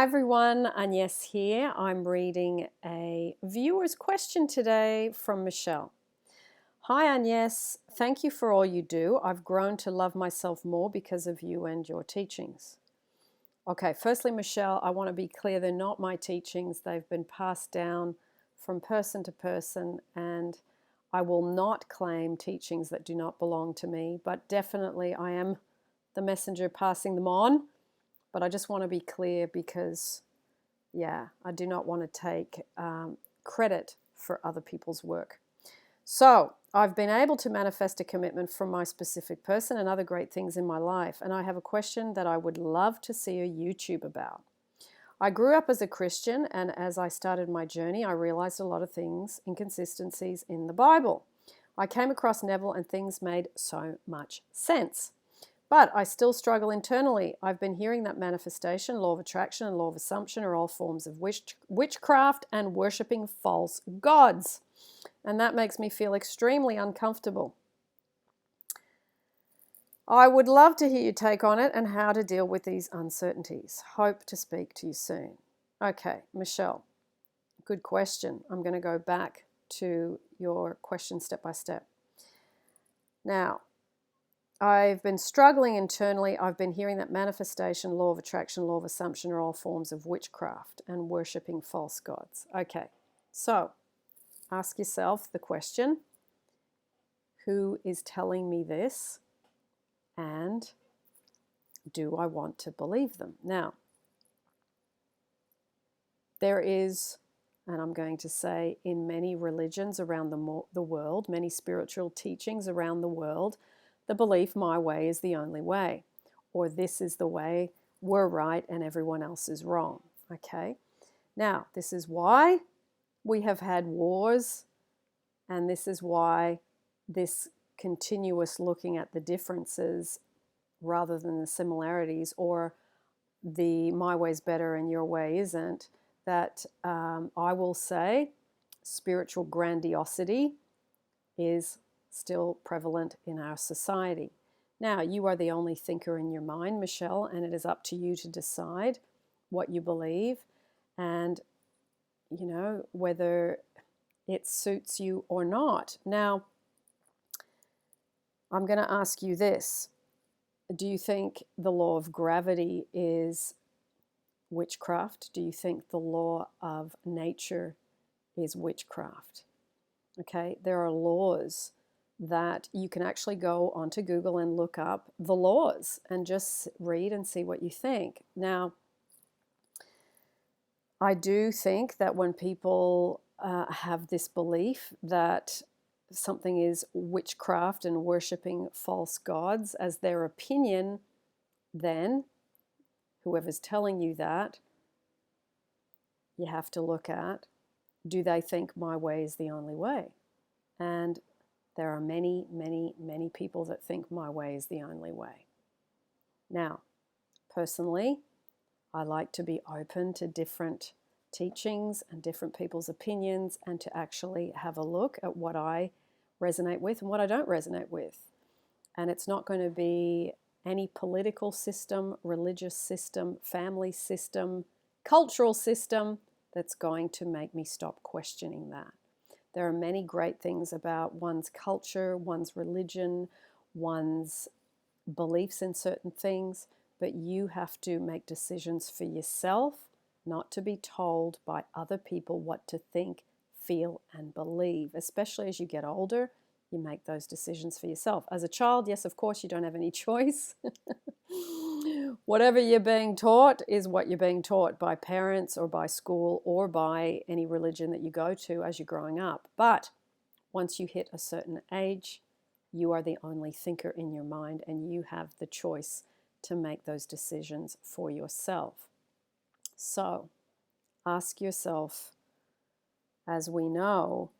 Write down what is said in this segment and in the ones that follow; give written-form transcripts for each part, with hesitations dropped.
Hi everyone, Agnes here. I'm reading a viewer's question today from Michelle. Hi Agnes, thank you for all you do. I've grown to love myself more because of you and your teachings. Okay, firstly, Michelle, I want to be clear, they're not my teachings. They've been passed down from person to person, and I will not claim teachings that do not belong to me, but definitely I am the messenger passing them on. But I just want to be clear because, I do not want to take credit for other people's work. So I've been able to manifest a commitment from my specific person and other great things in my life. And I have a question that I would love to see a YouTube about. I grew up as a Christian, and as I started my journey, I realized a lot of things, inconsistencies in the Bible. I came across Neville and things made so much sense. But I still struggle internally. I've been hearing that manifestation, law of attraction, and law of assumption are all forms of witchcraft and worshipping false gods. And that makes me feel extremely uncomfortable. I would love to hear your take on it and how to deal with these uncertainties. Hope to speak to you soon. Okay, Michelle, good question. I'm going to go back to your question step by step. Now, I've been struggling internally. I've been hearing that manifestation, law of attraction, law of assumption are all forms of witchcraft and worshipping false gods. Okay, so ask yourself the question, who is telling me this, and do I want to believe them? Now, there is, and I'm going to say in many religions around the world, many spiritual teachings around the world, the belief my way is the only way, or this is the way, we're right and everyone else is wrong. Okay, now this is why we have had wars, and this is why this continuous looking at the differences rather than the similarities, or the my way's better and your way isn't, that I will say spiritual grandiosity is still prevalent in our society. Now, you are the only thinker in your mind, Michelle, and it is up to you to decide what you believe and, whether it suits you or not. Now, I'm going to ask you this. Do you think the law of gravity is witchcraft? Do you think the law of nature is witchcraft? Okay, there are laws that you can actually go onto Google and look up the laws and just read and see what you think. Now, I do think that when people have this belief that something is witchcraft and worshipping false gods as their opinion, then whoever's telling you that, you have to look at, do they think my way is the only way? And there are many, many, many people that think my way is the only way. Now, personally, I like to be open to different teachings and different people's opinions, and to actually have a look at what I resonate with and what I don't resonate with. And it's not going to be any political system, religious system, family system, cultural system that's going to make me stop questioning that. There are many great things about one's culture, one's religion, one's beliefs in certain things, but you have to make decisions for yourself, not to be told by other people what to think, feel, and believe. Especially as you get older, you make those decisions for yourself. As a child, yes, of course, you don't have any choice. Whatever you're being taught is what you're being taught by parents or by school or by any religion that you go to as you're growing up. But once you hit a certain age, you are the only thinker in your mind, and you have the choice to make those decisions for yourself. So ask yourself, as we know,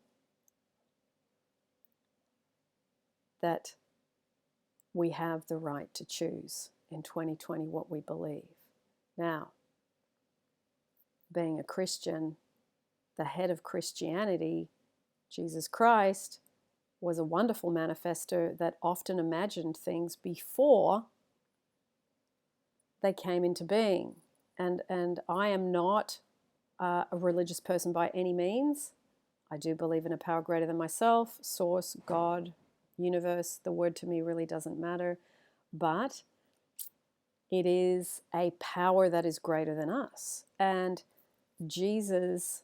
that we have the right to choose in 2020 what we believe. Now, being a Christian, the head of Christianity, Jesus Christ, was a wonderful manifester that often imagined things before they came into being. And I am not a religious person by any means. I do believe in a power greater than myself, source, God, universe. The word to me really doesn't matter. But it is a power that is greater than us. And Jesus,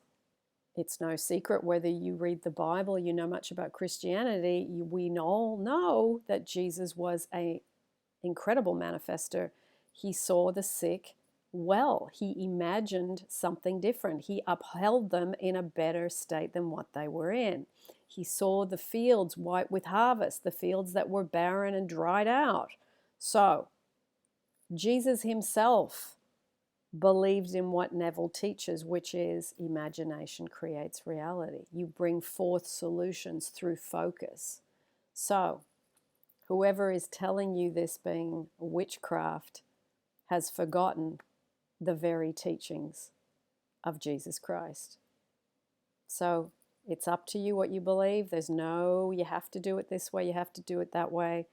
it's no secret, whether you read the Bible, you know much about Christianity, we all know that Jesus was an incredible manifester. He saw the sick well. He imagined something different. He upheld them in a better state than what they were in. He saw the fields white with harvest, the fields that were barren and dried out. So, Jesus himself believed in what Neville teaches, which is imagination creates reality. You bring forth solutions through focus. So, whoever is telling you this being witchcraft has forgotten the very teachings of Jesus Christ. So, it's up to you what you believe. There's no, you have to do it this way, you have to do it that way.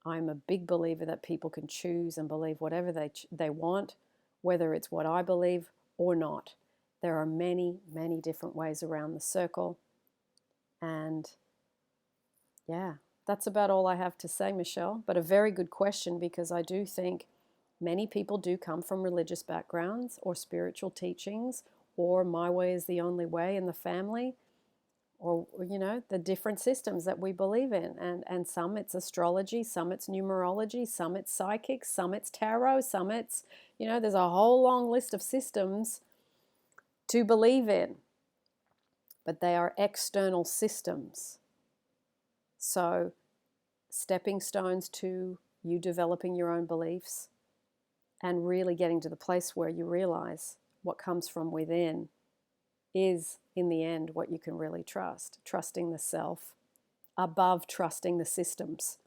I'm a big believer that people can choose and believe whatever they want, whether it's what I believe or not. There are many, many different ways around the circle. And yeah, that's about all I have to say, Michelle. But a very good question, because I do think many people do come from religious backgrounds or spiritual teachings, or my way is the only way in the family, or, you know, the different systems that we believe in. And some it's astrology, some it's numerology, some it's psychics, some it's tarot, some it's, you know, there's a whole long list of systems to believe in. But they are external systems. So, stepping stones to you developing your own beliefs and really getting to the place where you realize what comes from within is, in the end, what you can really trust. Trusting the self above trusting the systems.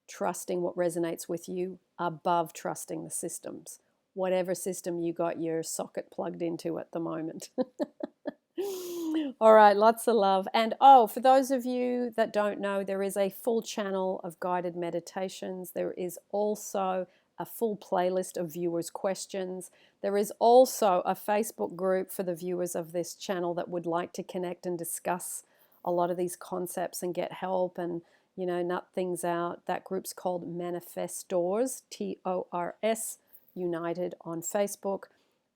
Trusting what resonates with you above trusting the systems. Whatever system you got your socket plugged into at the moment. All right, lots of love. And for those of you that don't know, there is a full channel of guided meditations. There is also a full playlist of viewers' questions. There is also a Facebook group for the viewers of this channel that would like to connect and discuss a lot of these concepts and get help and, you know, nut things out. That group's called Manifestors, TORS, United on Facebook.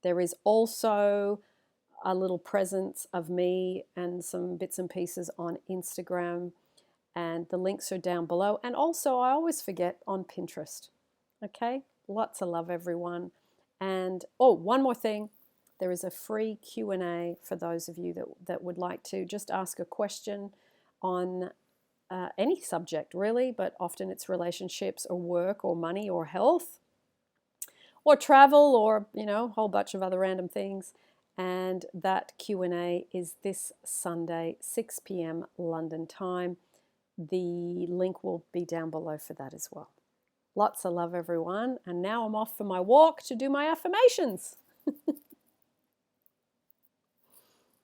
There is also a little presence of me and some bits and pieces on Instagram, and the links are down below. And also, I always forget, on Pinterest. Okay, lots of love, everyone. And one more thing, there is a free Q&A for those of you that would like to just ask a question on any subject, really, but often it's relationships or work or money or health or travel or, you know, a whole bunch of other random things. And that Q&A is this Sunday, 6 p.m. London time. The link will be down below for that as well. Lots of love, everyone. And now I'm off for my walk to do my affirmations.